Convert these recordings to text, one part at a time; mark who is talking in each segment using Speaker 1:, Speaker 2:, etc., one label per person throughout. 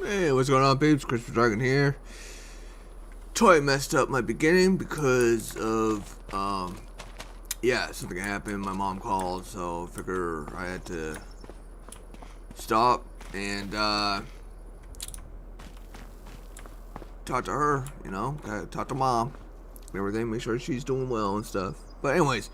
Speaker 1: Hey, what's going on, peeps? Christopher Dragon here. Totally messed up my beginning because of, something happened. My mom called, so I figure I had to stop and, talk to her, gotta talk to mom and everything, make sure she's doing well and stuff. But anyways,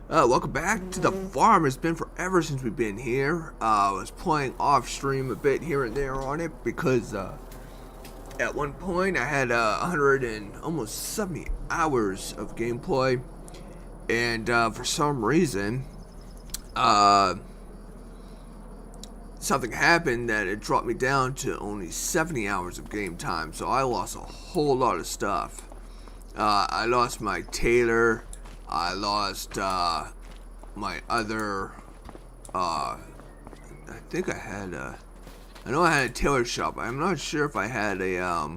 Speaker 1: welcome back to the farm. It's been forever since we've been here. I was playing off stream a bit here and there on it because at one point I had 100 and almost 70 hours of gameplay, and for some reason something happened that it dropped me down to only 70 hours of game time. So I lost a whole lot of stuff. I lost my tailor. I lost my other, I think I had I know I had a tailor shop. I'm not sure if I had a,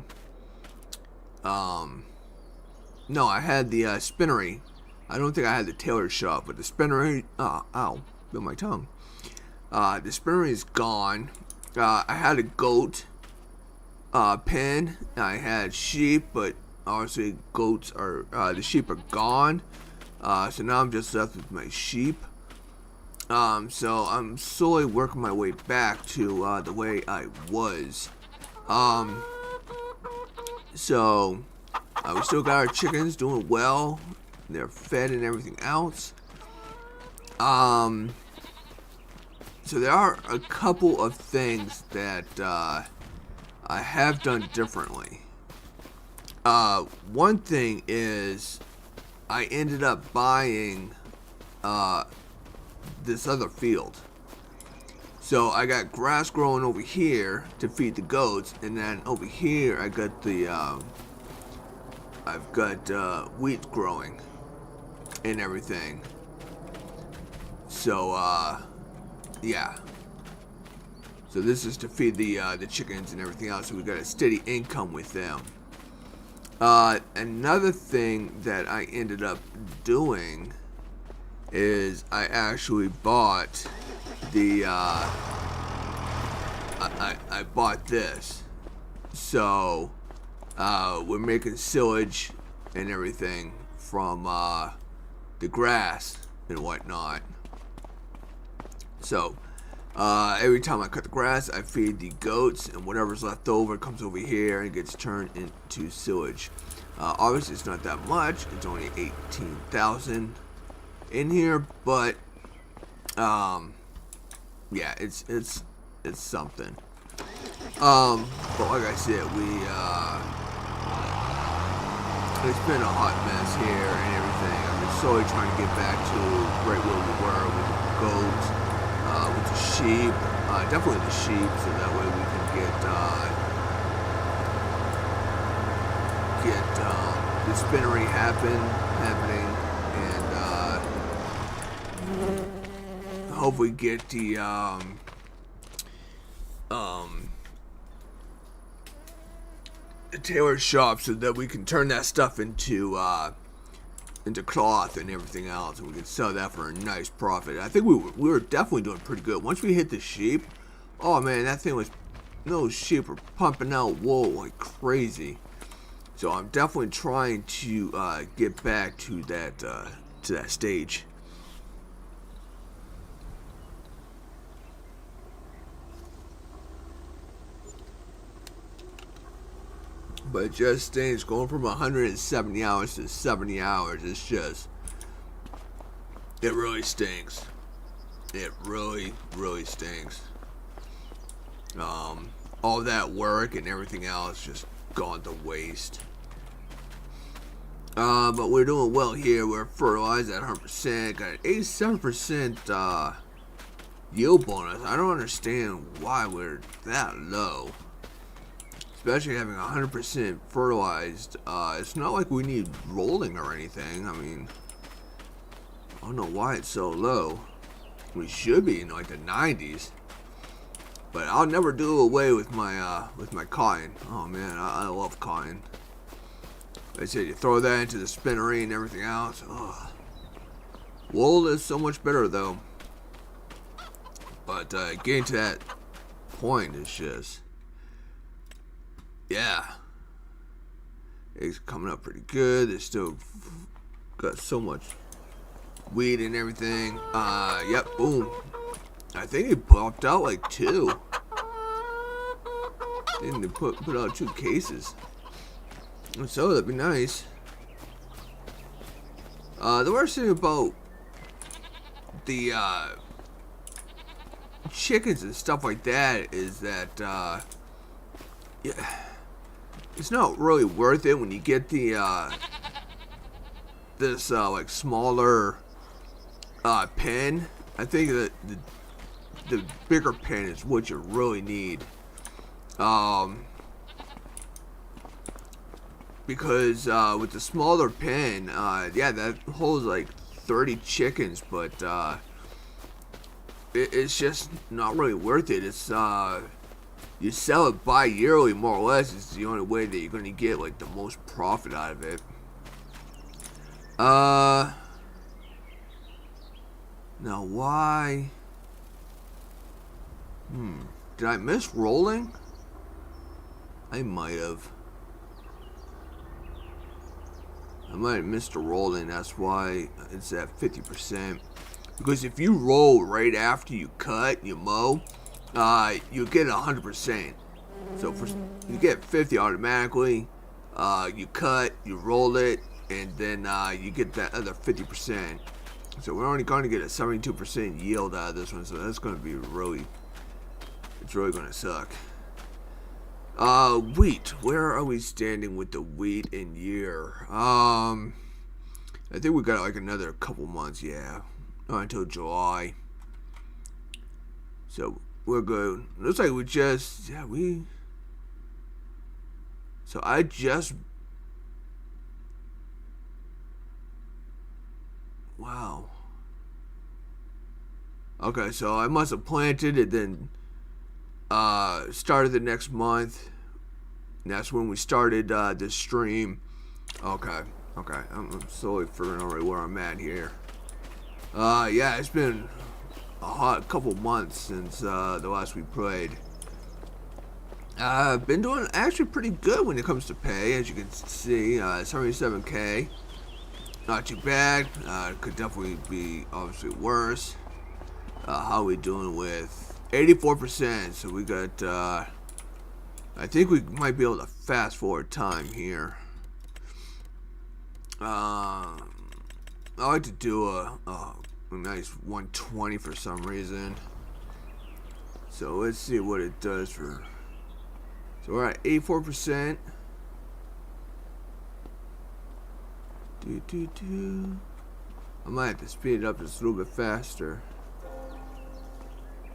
Speaker 1: no, I had the spinnery. I don't think I had the tailor shop, but the spinnery, ow, bit my tongue. The spinnery is gone. I had a goat pen. I had sheep, but obviously goats are, the sheep are gone. So now I'm just left with my sheep. So I'm slowly working my way back to the way I was. So we still got our chickens doing well. They're fed and everything else. So there are a couple of things that I have done differently. One thing is I ended up buying this other field. So I got grass growing over here to feed the goats, and then over here I got the I've got wheat growing and everything. So yeah. So this is to feed the chickens and everything else. So we got a steady income with them. Another thing that I ended up doing is I actually bought the I bought this. So we're making silage and everything from the grass and whatnot. So every time I cut the grass, I feed the goats, and whatever's left over comes over here and gets turned into silage. Obviously it's not that much. It's only 18,000 in here, but yeah, it's something. But like I said, it's been a hot mess here and everything. I've been slowly trying to get back to right where we were with the goats, with the sheep, definitely the sheep, so that way we can get the spinnery happening, and hopefully get the tailor shop so that we can turn that stuff into cloth and everything else, and we can sell that for a nice profit. I think we were definitely doing pretty good once we hit the sheep. Oh man, those sheep are pumping out wool like crazy. So I'm definitely trying to get back to that stage. But just things going from 170 hours to 70 hours, it's just, it really stinks. It really, really stinks. All that work and everything else just gone to waste. But we're doing well here. We're fertilized at 100%. Got an 87% yield bonus. I don't understand why we're that low. Especially having 100% fertilized. It's not like we need rolling or anything. I mean, I don't know why it's so low. We should be in like the 90s. But I'll never do away with my cotton. Oh man, I love cotton. Like I said, you throw that into the spinnery and everything else. Ugh. Wool is so much better though. But getting to that point is just Yeah, it's coming up pretty good. It's still got so much weed and everything. Yep, boom. I think it popped out like 2. Didn't they put out 2 cases? So that'd be nice. The worst thing about the chickens and stuff like that is that yeah, it's not really worth it when you get the this like smaller pen. I think that the bigger pen is what you really need. Because with the smaller pen, yeah, that holds like 30 chickens, but it's just not really worth it. It's you sell it bi-yearly, more or less. It's the only way that you're gonna get like the most profit out of it. Now why? Did I miss rolling? I might have. I might have missed a rolling. That's why it's at 50%. Because if you roll right after you cut, you mow, you get 100%. So you get 50 automatically. You cut, you roll it, and then you get that other 50%. So we're only going to get a 72% yield out of this one. So that's going to be really, it's really going to suck. Wheat. Where are we standing with the wheat in year? I think we got like another couple months, yeah. Not until July. So we're good. Looks like we just, yeah, so I just, wow. Okay, so I must have planted it, then started the next month. And that's when we started this stream. Okay. I'm slowly figuring out where I'm at here. Yeah, it's been a hot couple months since the last we played. Been doing actually pretty good when it comes to pay, as you can see. 77K. Not too bad. Could definitely be obviously worse. How are we doing with 84%? So we got, I think we might be able to fast forward time here. I like to do a nice 120 for some reason. So let's see what it does for. So we're at 84%. I might have to speed it up just a little bit faster.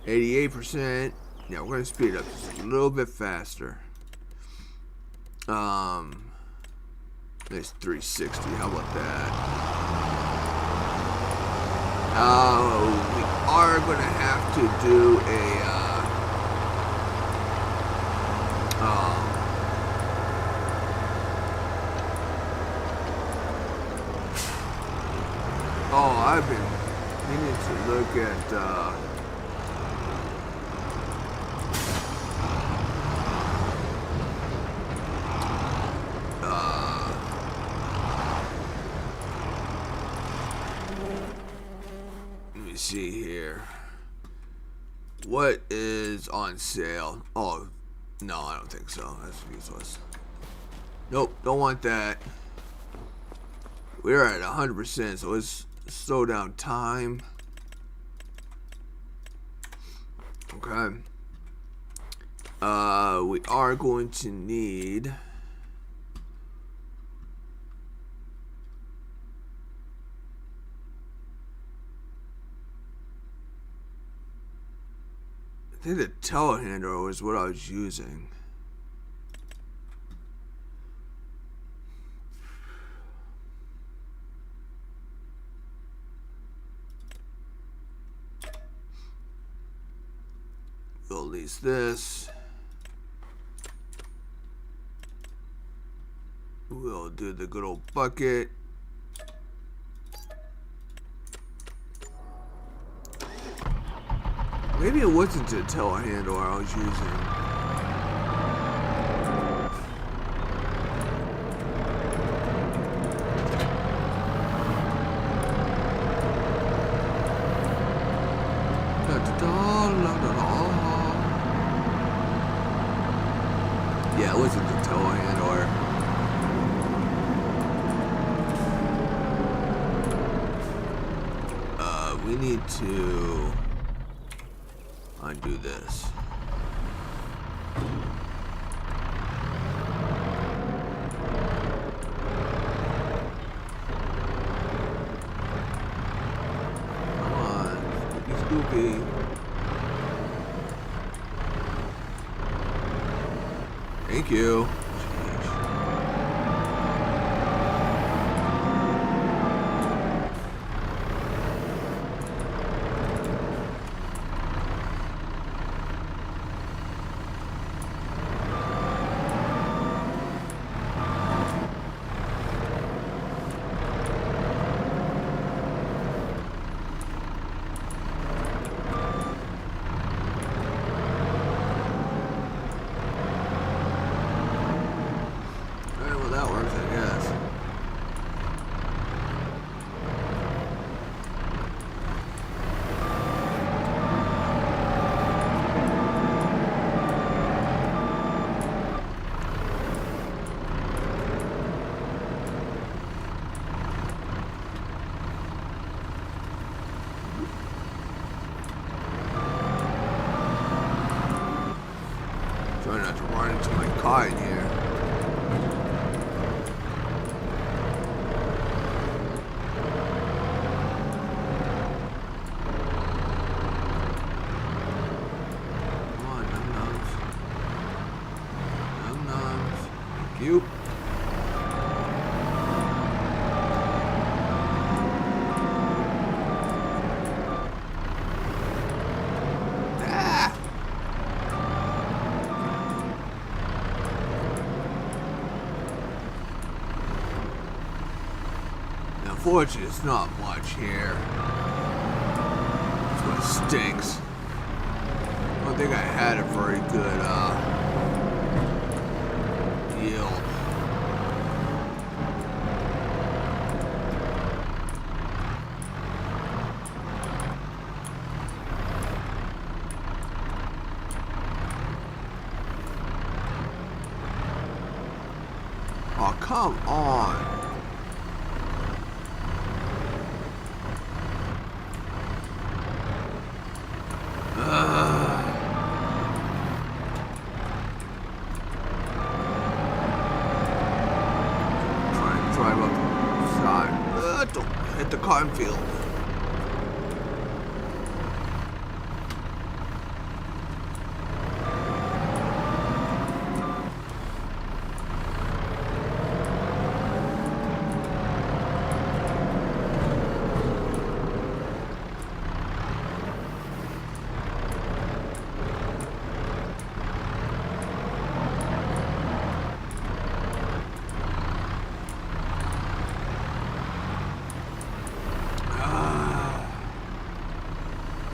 Speaker 1: 88%. Yeah, we're gonna speed it up just a little bit faster. Nice 360. How about that? We are gonna have to do a oh, I've been meaning to look at let me see here. What is on sale? Oh, no, I don't think so. That's useless. Nope, don't want that. We're at 100%, so let's slow down time. Okay. We are going to need I think the telehandler was what I was using. We'll lease this. We'll do the good old bucket. Maybe it wasn't a telehandler I was using. to undo this. Come on, spooky. Thank you. Try not to run into my car in here. Come on, num-nums. Num-nums. Thank you. Unfortunately, it's not much here. That's what stinks. I don't think I had a very good yield. Oh, come on. Drive up the side. Don't hit the cornfield.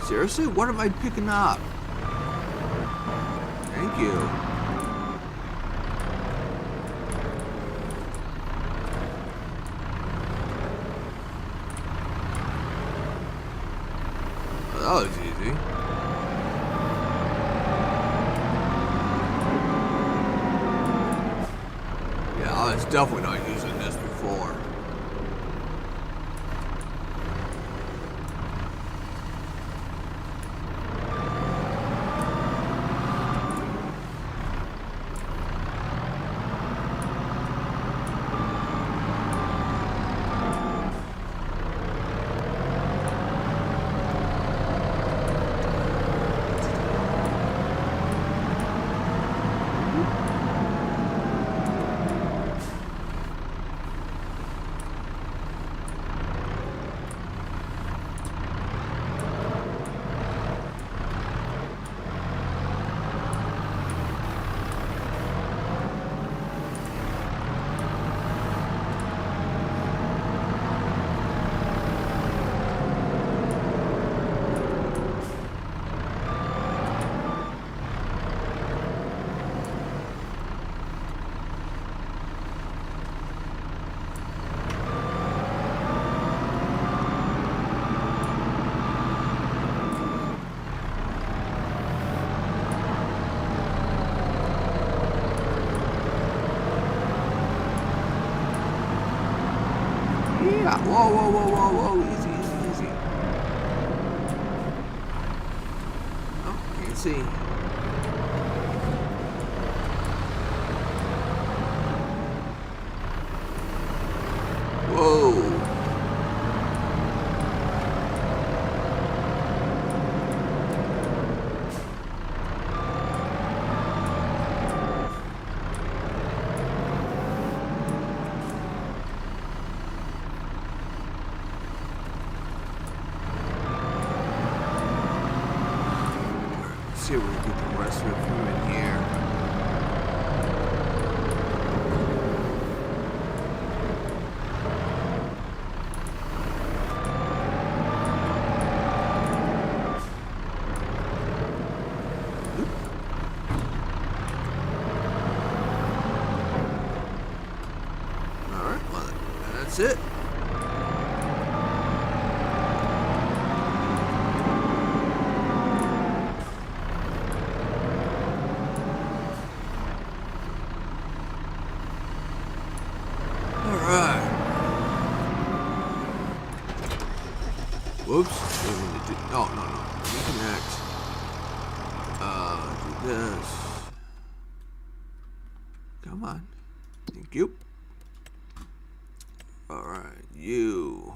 Speaker 1: Seriously? What am I picking up? Thank you. Well, that was easy. Yeah, I was definitely not using this before. Yeah. Whoa, whoa, whoa, whoa, whoa. Easy, easy, easy. see. Whoa. See if we can get the rest of it from in here. Alright, well, that's it. Whoops. Oh, no. Reconnect. Do this. Come on. Thank you. Alright. You.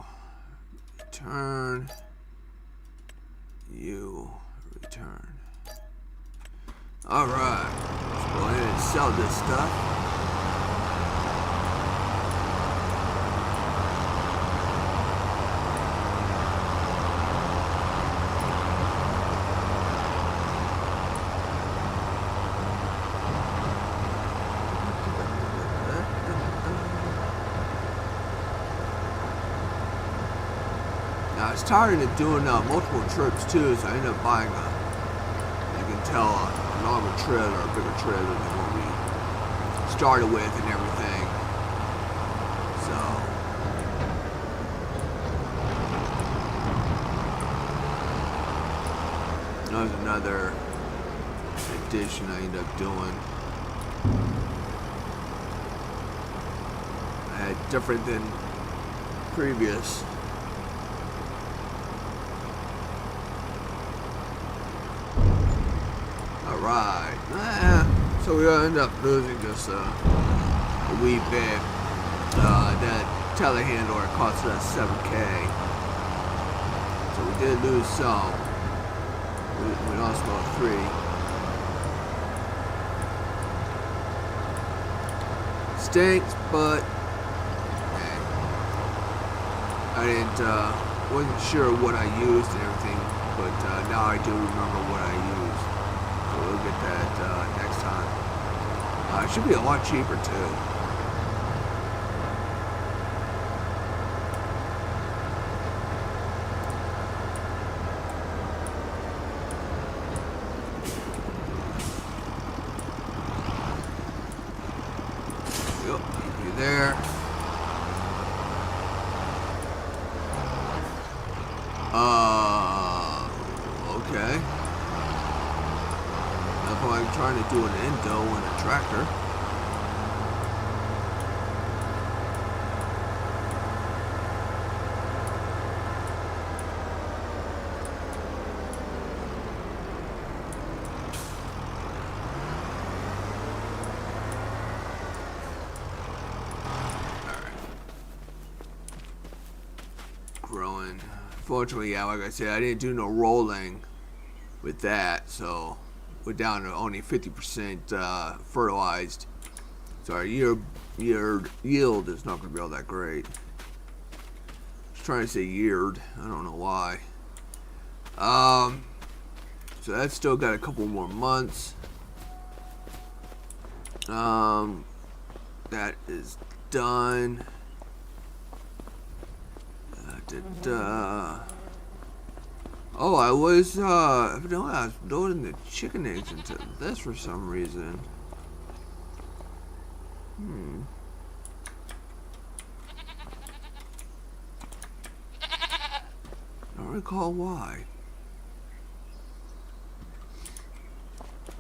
Speaker 1: Return. You. Return. Alright. Let's go ahead and sell this stuff. I was tired of doing multiple trips too, so I ended up buying you can tell, a longer trailer, a bigger trailer than what we started with and everything. So, that was another addition I ended up doing. I had different than previous. Alright, so we end up losing just a wee bit. That telehandler cost us $7K. So we did lose some. We lost about 3. Stinks, but I wasn't sure what I used and everything, but now I do remember what I used. We'll get that next time. It should be a lot cheaper too. Yep, keep you there. Okay. I'm trying to do an endo in a tractor. Alright. Growing. Fortunately, yeah, like I said, I didn't do no rolling with that, so we're down to only 50% fertilized, so our yield is not going to be all that great. I was trying to say yeared, I don't know why. So that's still got a couple more months. That is done. Oh, I was loading the chicken eggs into this for some reason. I don't recall why.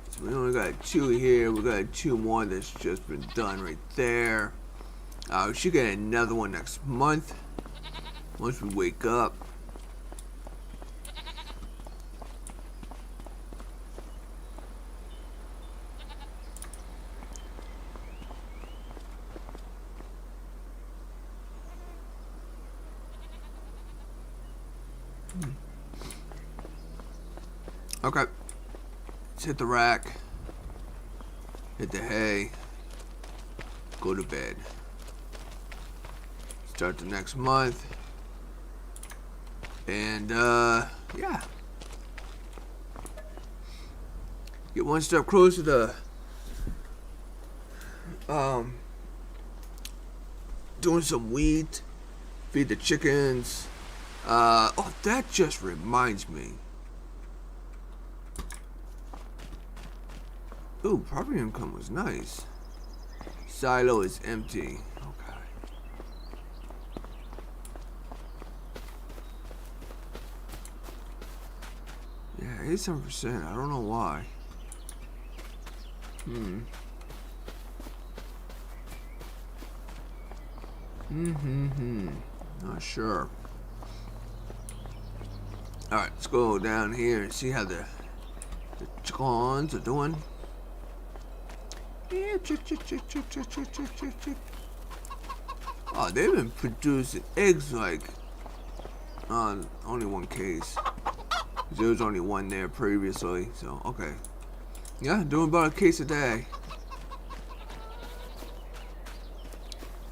Speaker 1: So we only got 2 here. We got 2 more that's just been done right there. We should get another one next month once we wake up. Okay. Let's hit the rack. Hit the hay. Go to bed. Start the next month. And, yeah. Get one step closer to, doing some wheat. Feed the chickens. Oh, that just reminds me. Ooh, property income was nice. Silo is empty. Okay. Yeah, 87%. I don't know why. Not sure. Alright, let's go down here and see how the chickens are doing. Yeah, chick. Oh, they've been producing eggs like on only one case. There was only one there previously, so okay. Yeah, doing about a case a day.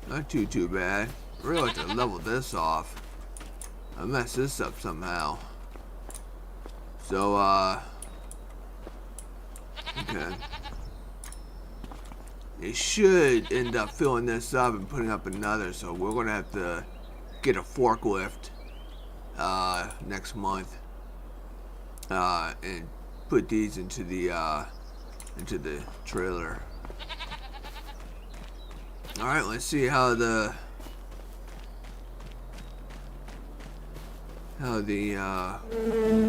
Speaker 1: Not too bad. Really like to level this off. I messed this up somehow. So, okay. They should end up filling this up and putting up another, so we're gonna have to get a forklift next month and put these into the trailer. All right, let's see how the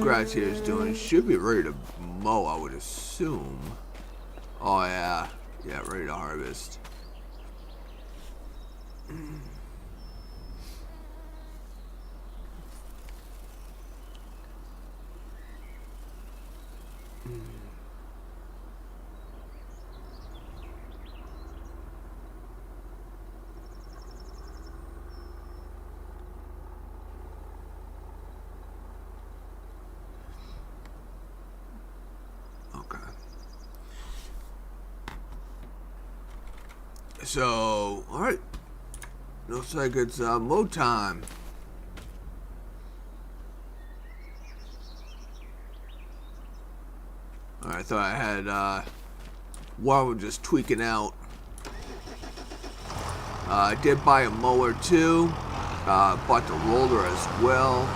Speaker 1: grass here is doing. It should be ready to mow, I would assume. Oh yeah, ready to harvest. So, alright. Looks like it's mow time. Alright, I thought I had one just tweaking out. I did buy a mower too. Bought the roller as well.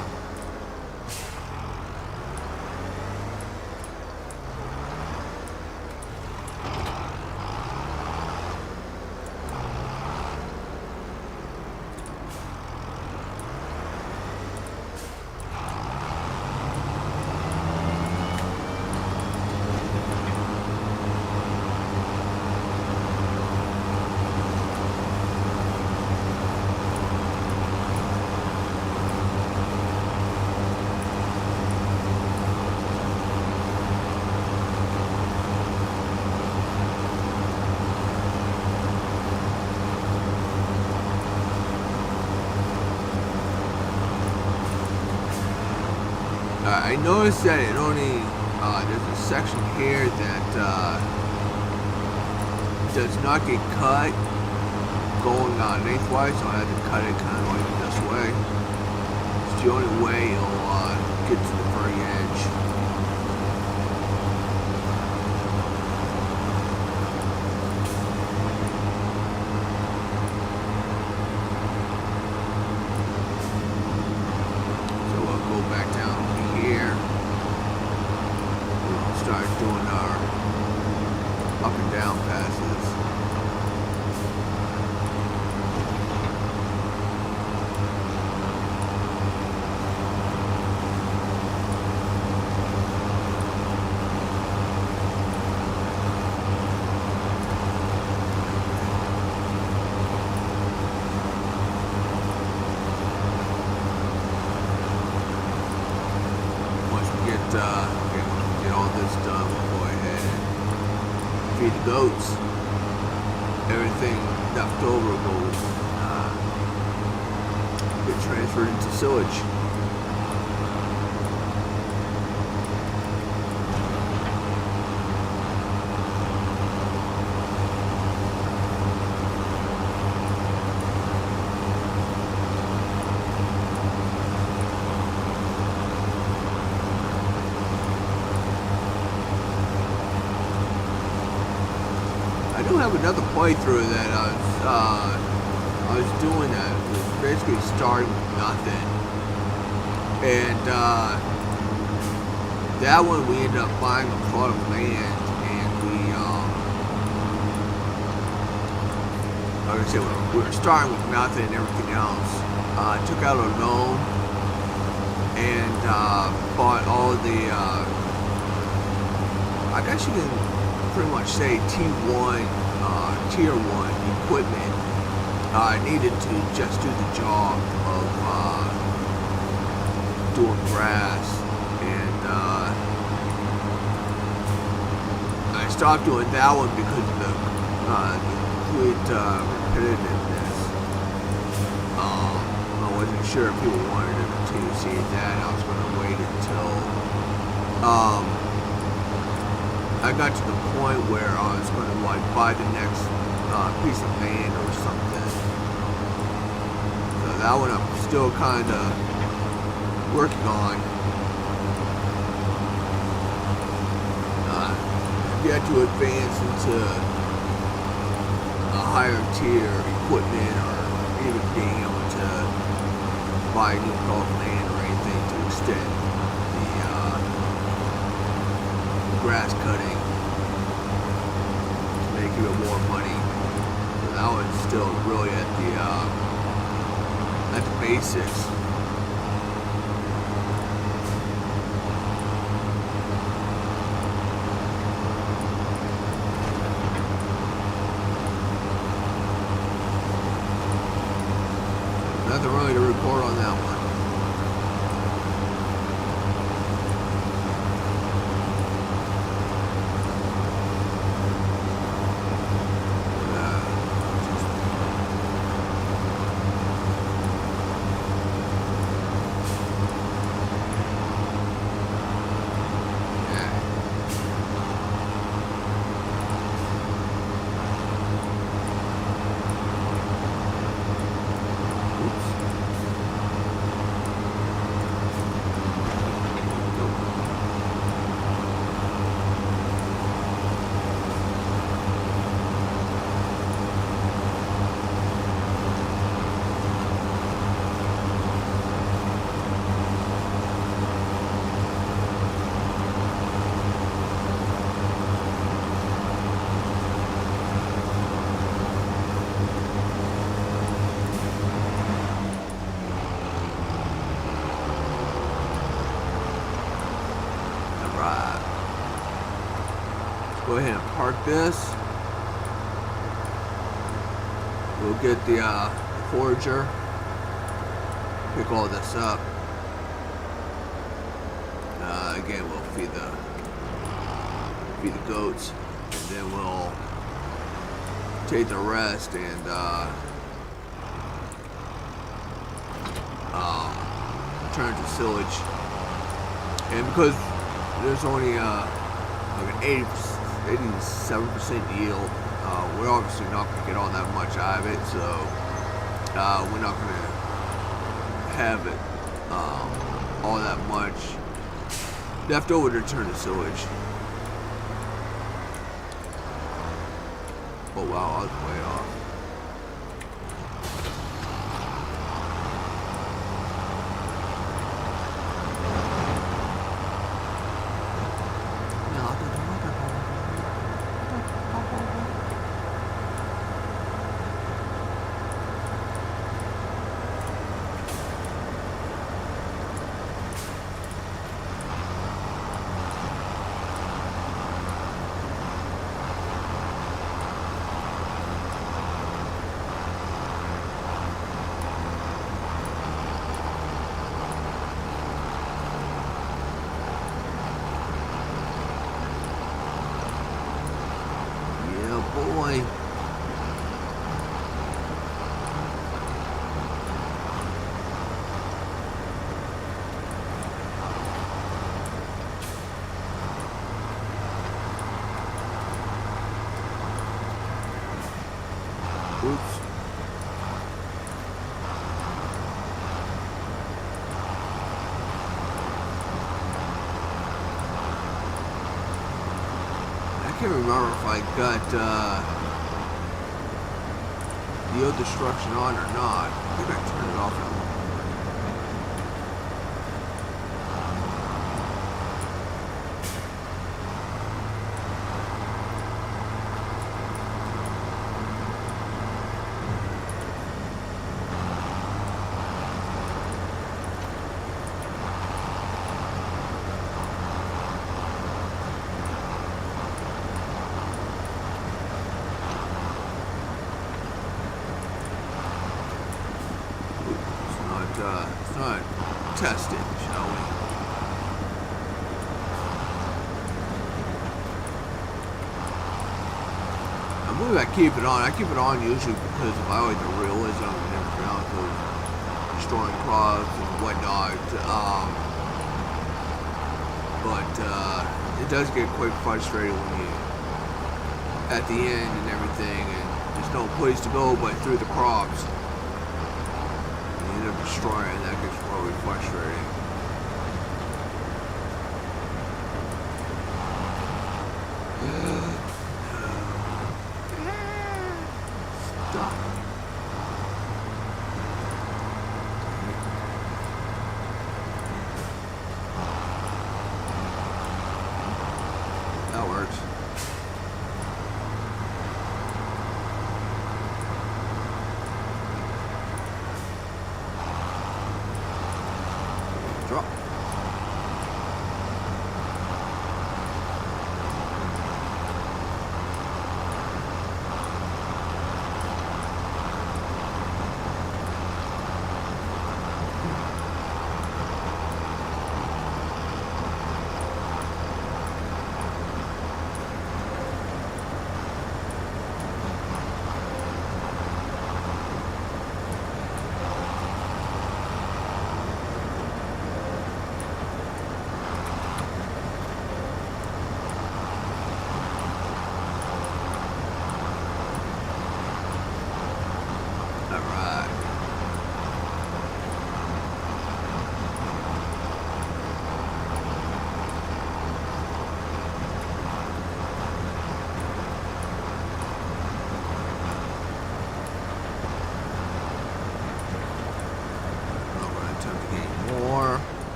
Speaker 1: I noticed that it only, there's a section here that does not get cut going lengthwise, so I had to cut it kind of like this way. It's the only way it'll get to the very edge. So we'll go back down here. We'll start doing our up and down passes. Get all this done, we'll go ahead and feed the goats. Everything left over will get transferred into silage. have another playthrough that I was doing that was basically starting with nothing, and that one we ended up buying a plot of land, and like I said, we were starting with nothing and everything else. Took out a loan and bought all the I guess you can pretty much say T1, Tier 1 equipment needed to just do the job of doing grass, and I stopped doing that one because of the complete repetitiveness. I wasn't sure if people wanted to continue seeing that. I was going to wait until I got to the point where I was going to like buy the next piece of land or something. So that one I'm still kind of working on. Yet to advance into a higher tier equipment, or even being able to buy new plot of land or anything to extend the grass cutting to make even more money. So that one's still really at the basics. Nothing really to report on that one. Go ahead and park this. We'll get the forager, pick all this up. Again, we'll feed the goats, and then we'll take the rest and turn to silage. And because there's only like an 87% yield, we're obviously not going to get all that much out of it, so we're not going to have it all that much left over to turn to silage. Oh wow, I was way off. Boy. Oops. I can't remember if I got yield destruction on or not. I think I turned it off now. It's not tested, shall we? I believe I keep it on. I keep it on usually because I like the realism and everything else of destroying crops and whatnot. But it does get quite frustrating when you at the end and everything, and there's no place to go but through the crops. Destroying, that gets probably frustrating. Stop. That works. Drop.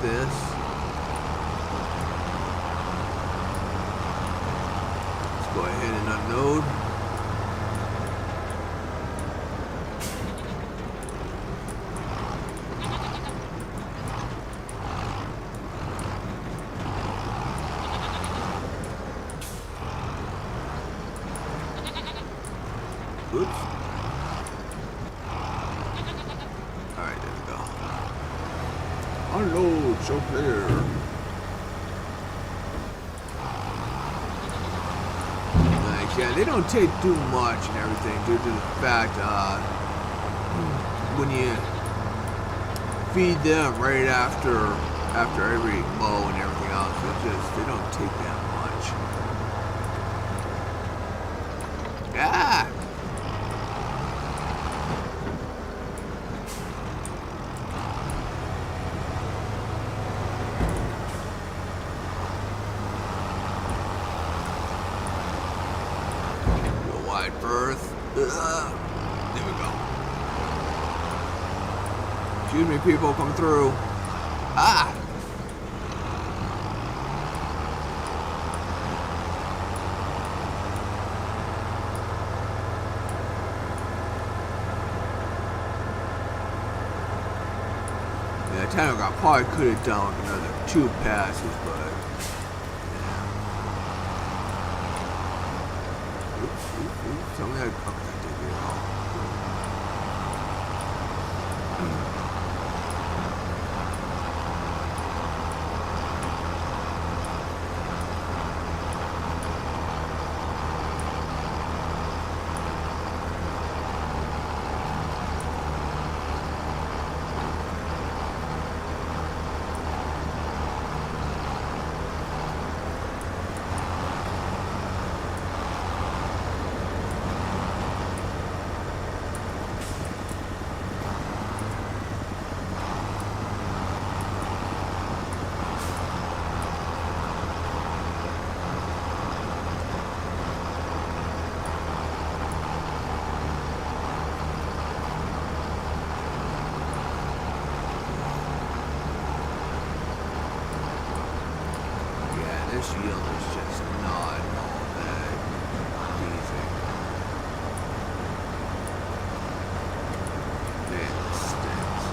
Speaker 1: This. Let's go ahead and unload. Oops. Alright, there we go. Unload, so clear. Like, yeah, they don't take too much and everything due to the fact when you feed them right after every mow and everything else, they don't take that much. Ah! Berth. There we go. Excuse me, people, come through. Ah! Yeah, technically, I probably could have done another 2 passes, but. Something like, okay, I did it all. this yield is just not all that easy. Man, this stinks.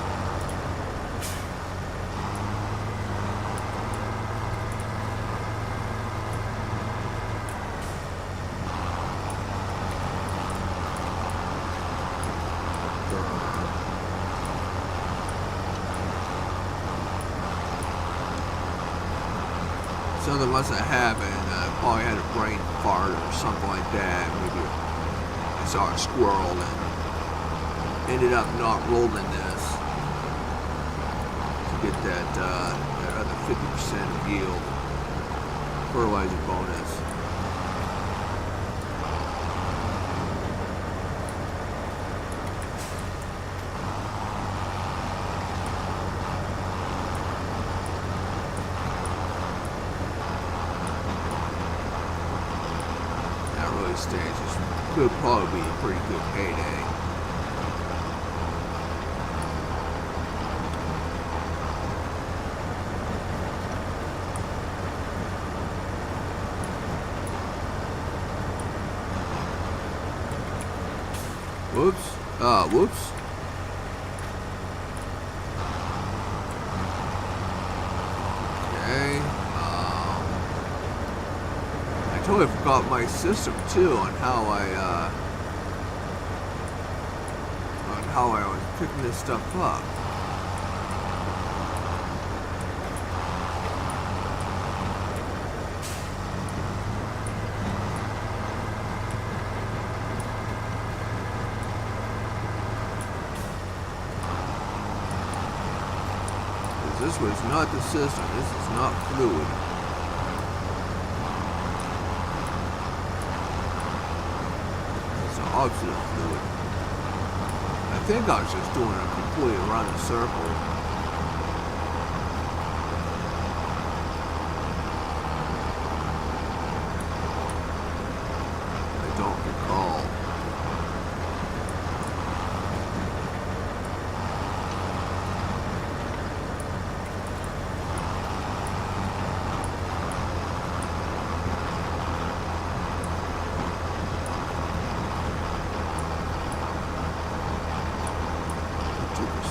Speaker 1: Something must have happened. Probably had a brain fart or something like that. Maybe I saw a squirrel and ended up not rolling this to get that other 50% yield fertilizer bonus. This could probably be a pretty good payday. Whoops. Whoops. Okay. I totally forgot my system too on how I was picking this stuff up. This was not the system. This is not fluid. It's the opposite of fluid. I think I was just doing a complete around the circle. I don't recall.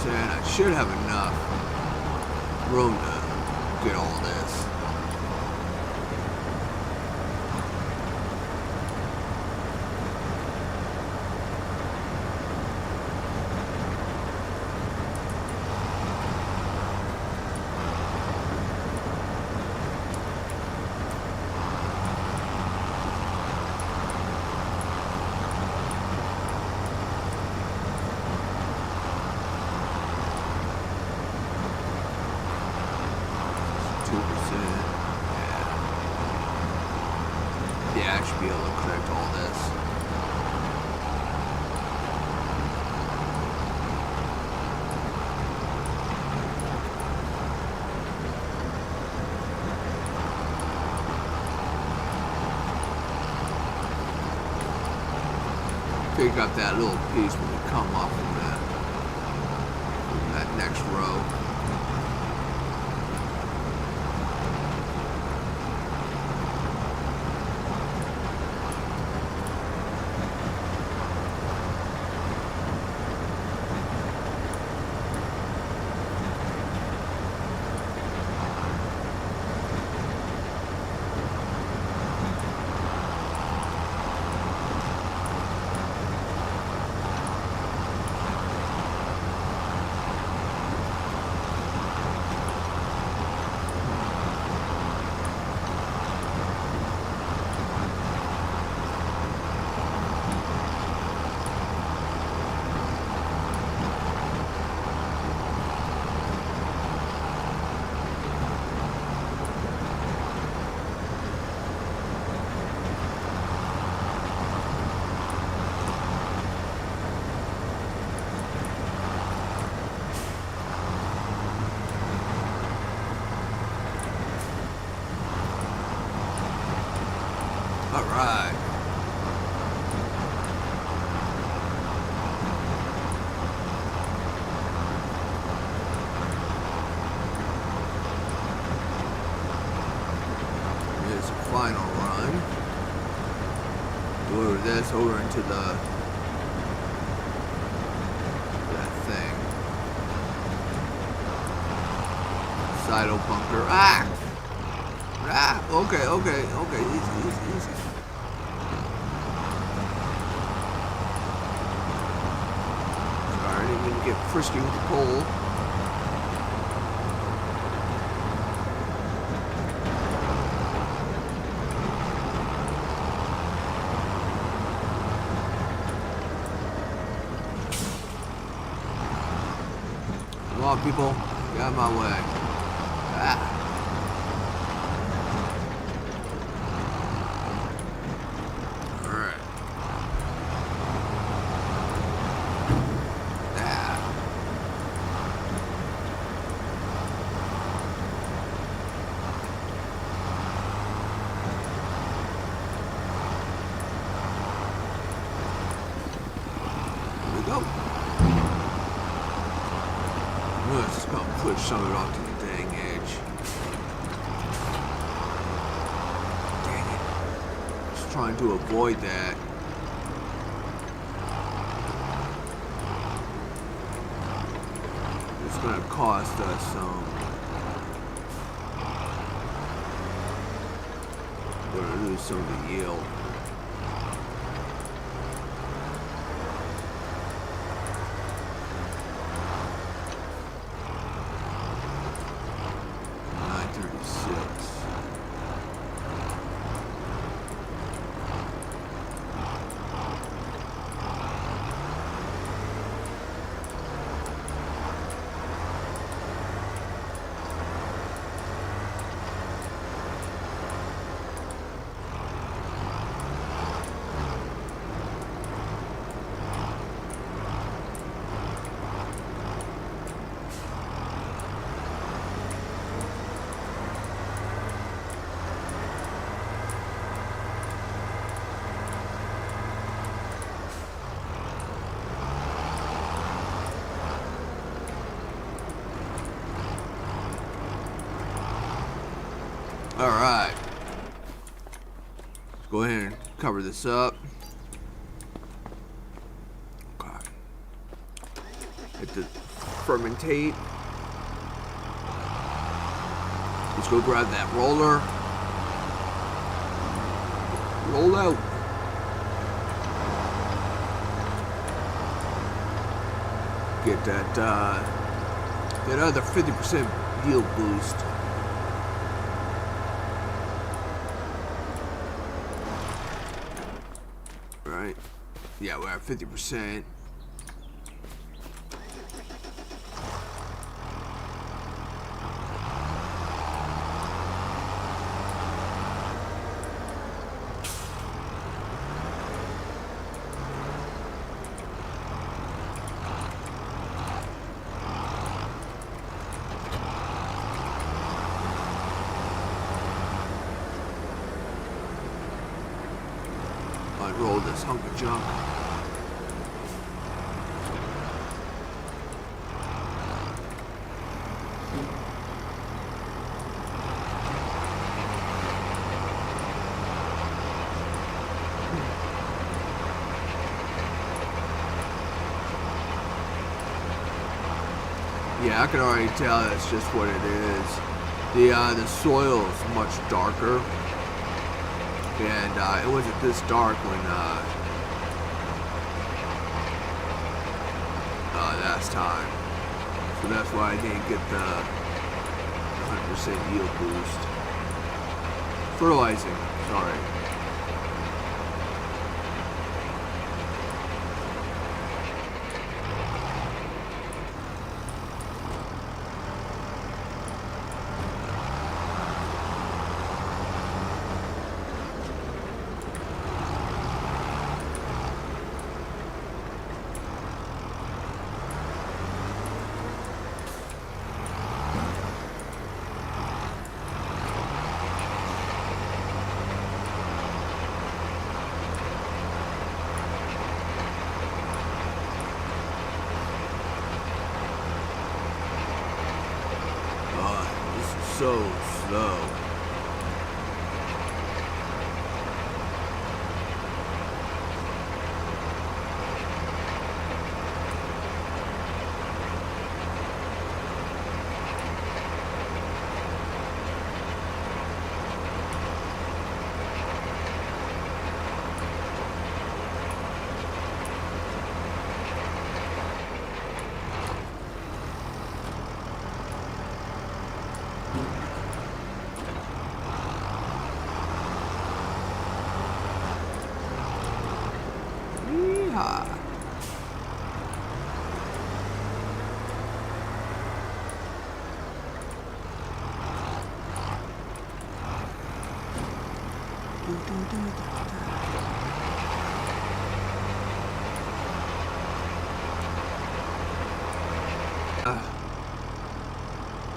Speaker 1: I should have enough room to get all this. Yeah, I should be able to correct all this. Pick up that little piece when we come up from that next row. this over into that thing. Sidle bunker. Ah! Ah! Okay, okay, okay. Easy. Sorry, I didn't mean to get frisky with the pole. Come on, people. Get out of my way. Ah. Alright. Ah. Here we go. I'm just gonna push some of it off to the dang edge. Dang it. Just trying to avoid that. It's gonna cost us some. We're gonna lose some of the yield. Alright. Let's go ahead and cover this up. Okay. Hit the fermentate. Let's go grab that roller. Roll out. Get that other 50% yield boost. Right? Yeah, we're at 50%. Unroll this hunk of junk. Yeah, I can already tell that's just what it is. The soil is much darker. And it wasn't this dark when last time, so that's why I didn't get the 100% yield boost. Fertilizing, sorry. So slow.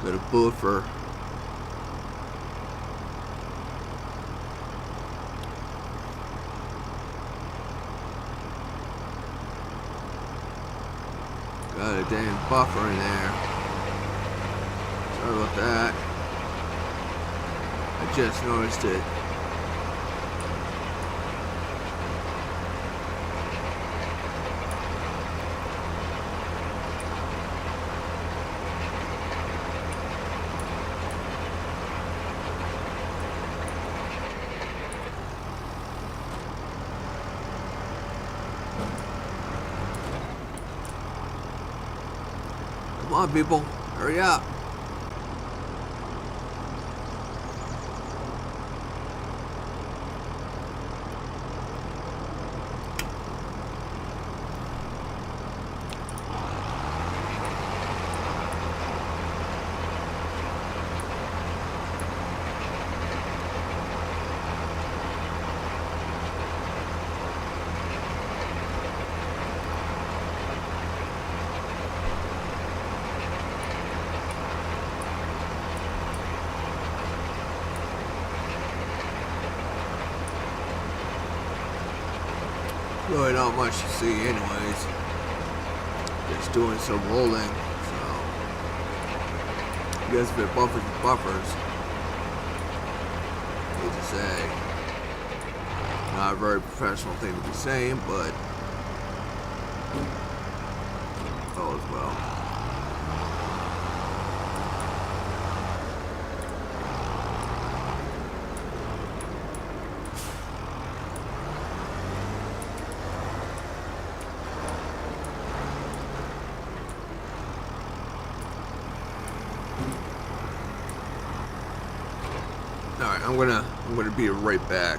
Speaker 1: Got a buffer. Got a damn buffer in there. Sorry about that. I just noticed it. Come on, people, hurry up. Really not much to see anyways. Just doing some rolling, so you guys been buffers with buffers. Need to say. Not a very professional thing to be saying, but all is well. Alright, I'm gonna be right back.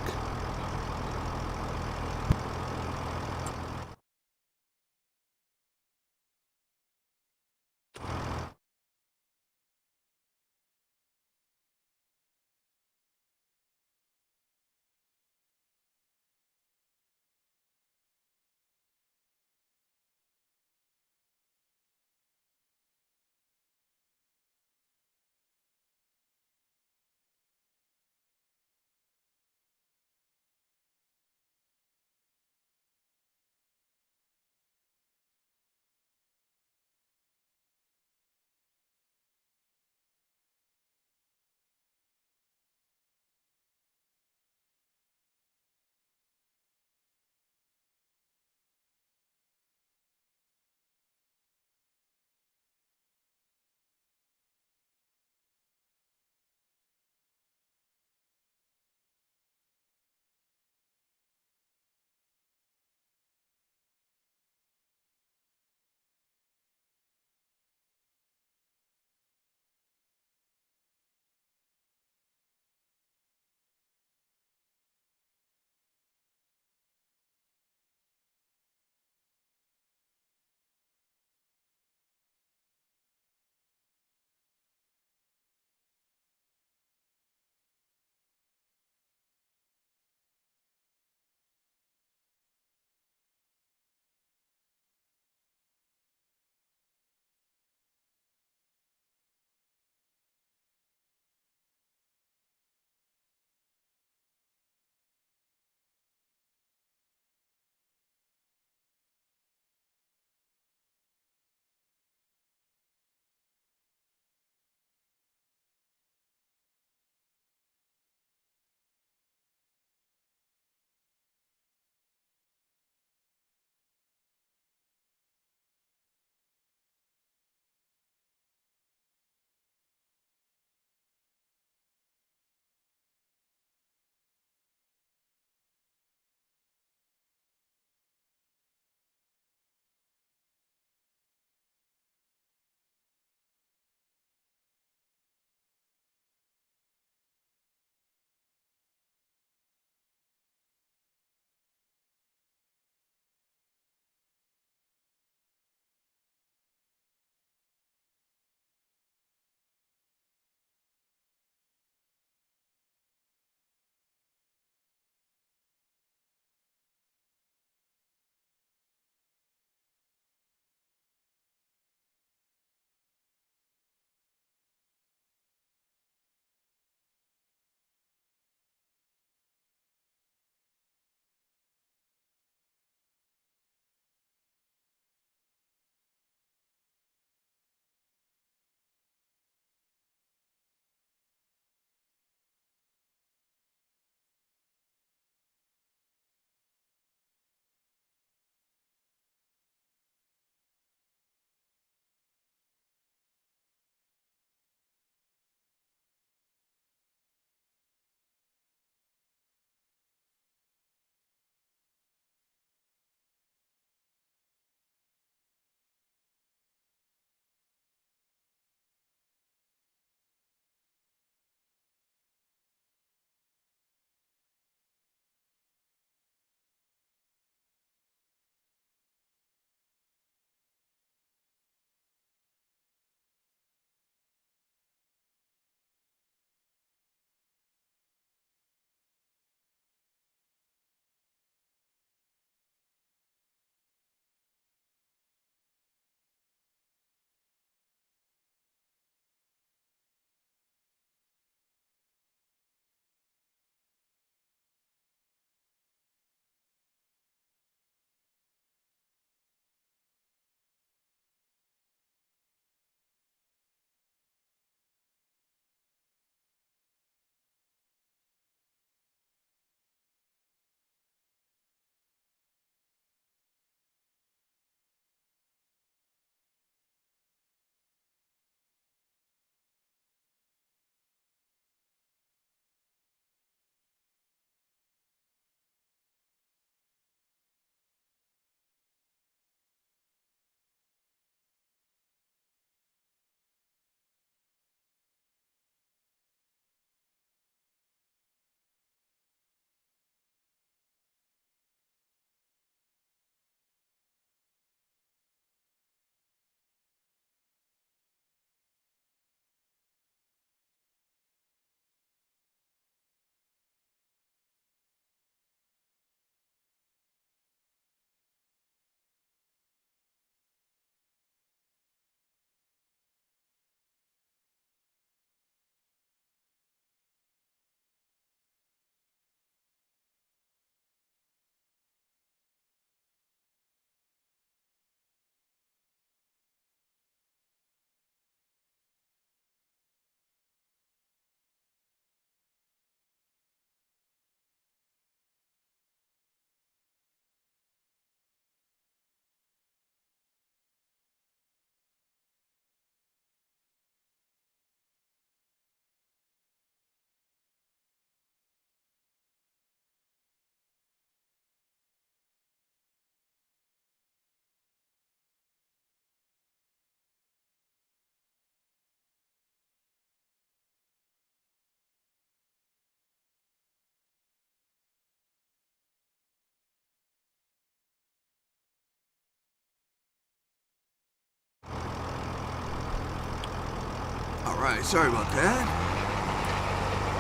Speaker 1: Alright, sorry about that.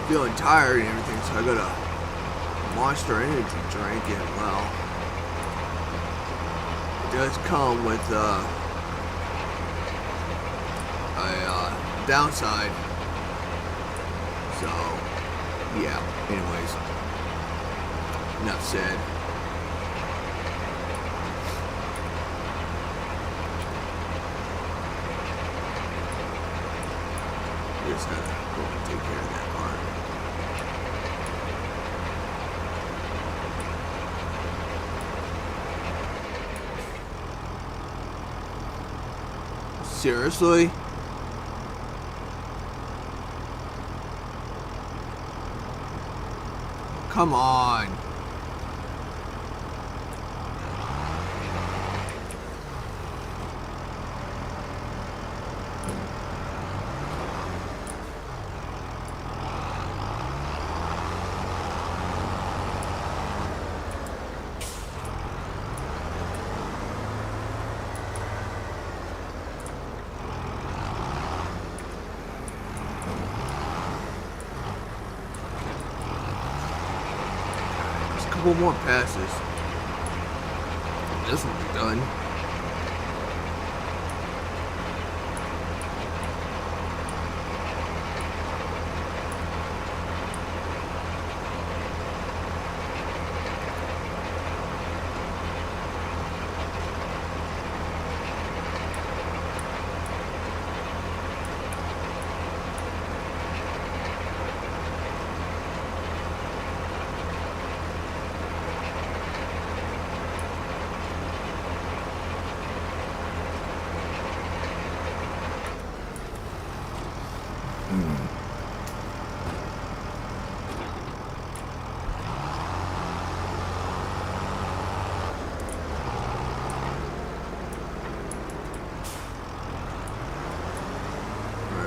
Speaker 1: Feeling tired and everything, so I got a Monster Energy drink, and well, it does come with a downside. So, yeah, anyways, enough said. Just gotta go and take care of that part. Seriously? Come on. Couple more passes. This one's done.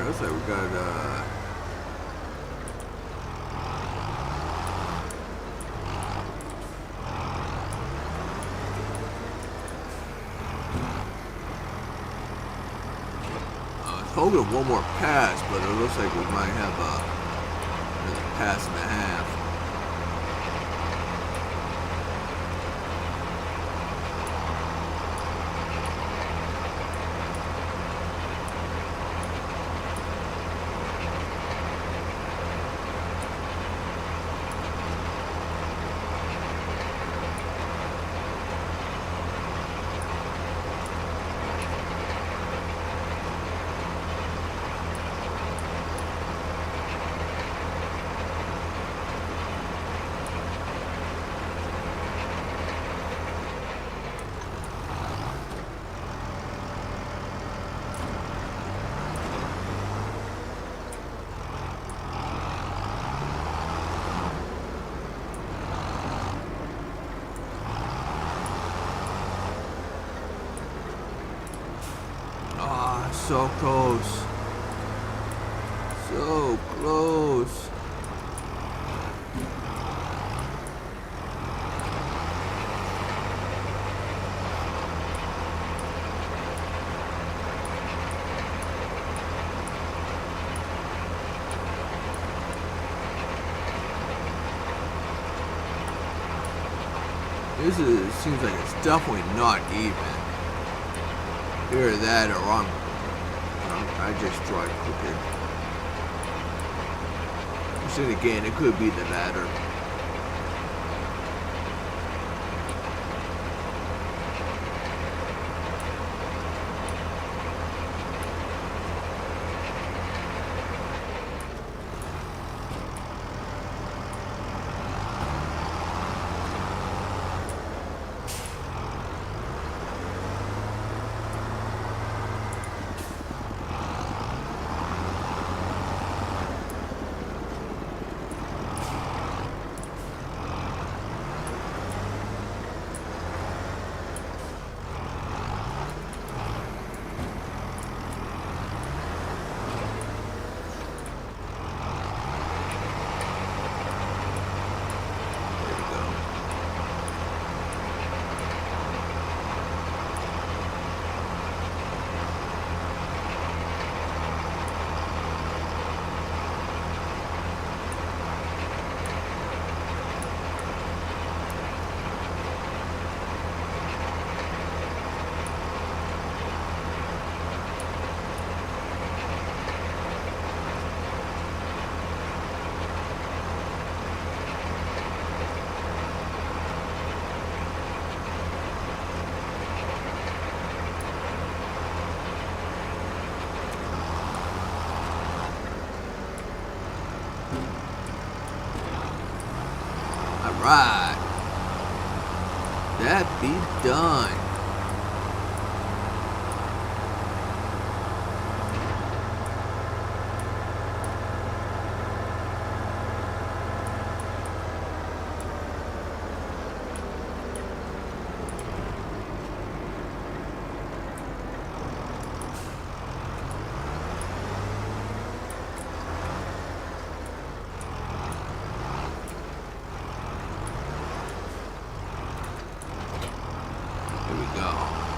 Speaker 1: Looks like we got hoping one more pass, but it looks like we might have another pass and a half. So close. So close. Seems like it's definitely not even. Either that or I just drive crooked. Which then again, it could be the latter. Alright. That be done.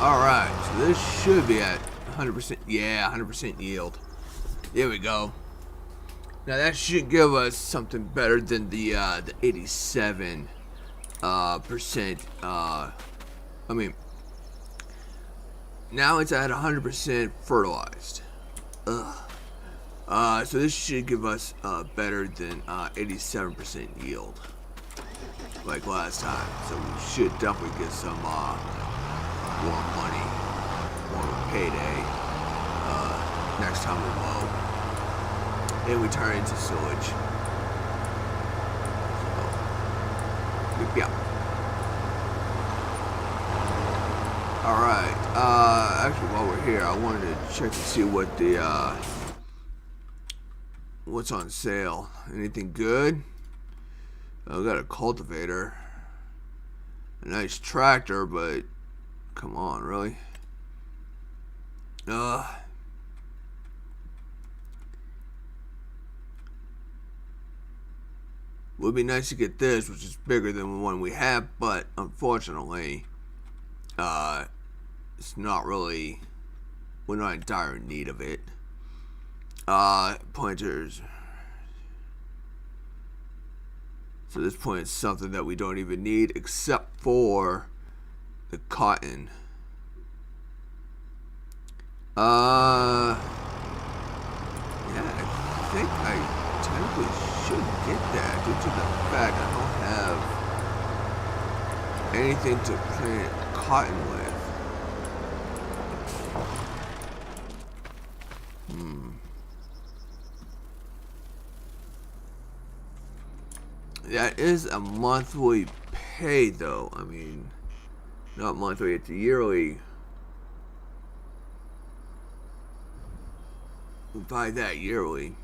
Speaker 1: Alright, so this should be at 100%. Yeah, 100% yield. There we go. Now that should give us something better than the 87 percent. I mean, now it's at 100% fertilized. So this should give us better than 87% yield, like last time. So we should definitely get some more money, more payday next time we mow. And we turn into sewage. So, yeah. Alright, actually while we're here, I wanted to check to see what the, what's on sale. Anything good? I got a cultivator. A nice tractor, but come on, really? Would be nice to get this, which is bigger than the one we have, but unfortunately, it's not really, we're not in dire need of it. Pointers. So this point is something that we don't even need except for the cotton. Yeah, I think I technically should get that due to the fact I don't have anything to plant cotton with. That is a monthly pay, though. I mean, not monthly, it's a yearly. We buy that yearly.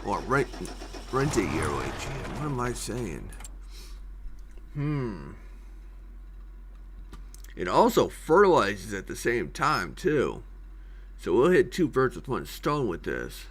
Speaker 1: Or rent it yearly. Gee, what am I saying? It also fertilizes at the same time, too. So we'll hit two birds with one stone with this.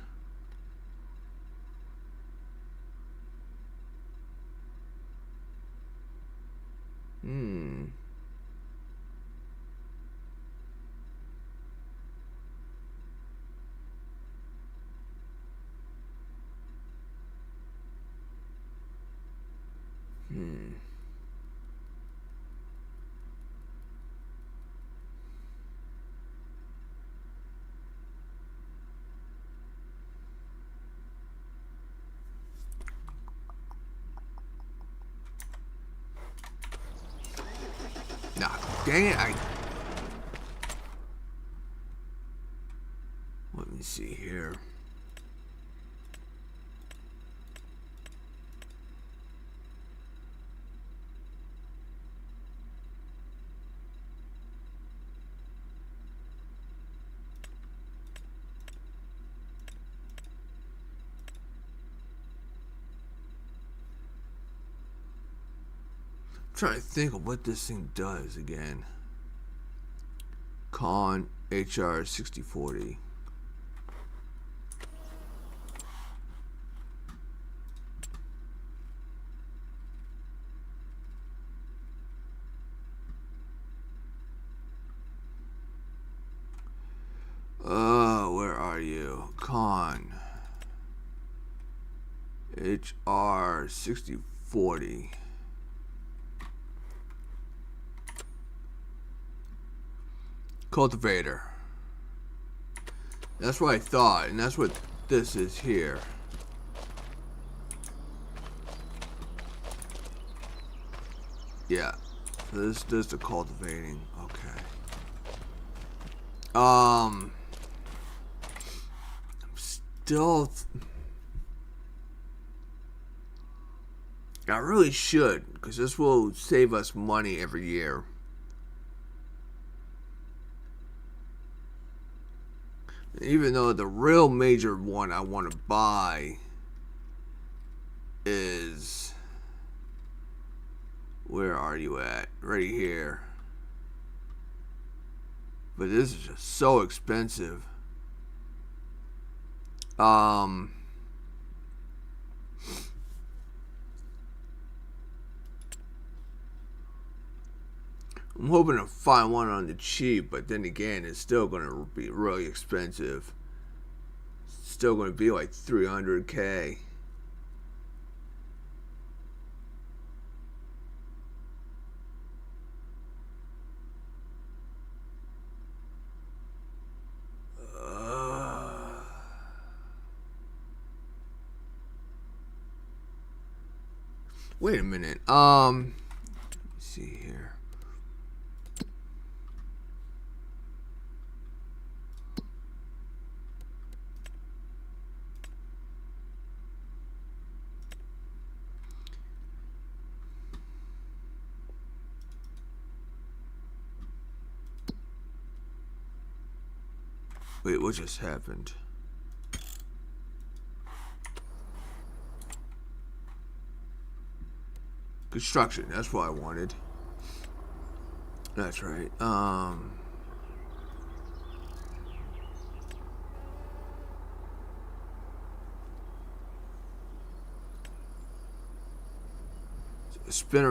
Speaker 1: Nah, dang it, let me see here. I'm trying to think of what this thing does again. Con HR 6040. Where are you? Con HR 6040. Cultivator. That's what I thought, and that's what this is here. Yeah. So this does the cultivating. Okay. I'm still I really should, because this will save us money every year. Even though the real major one I want to buy is... Where are you at? Right here. But this is just so expensive. I'm hoping to find one on the cheap, but then again, it's still going to be really expensive. It's still going to be like 300K. Wait a minute. Let me see here. Wait, what just happened? Construction, that's what I wanted. That's right. Spinner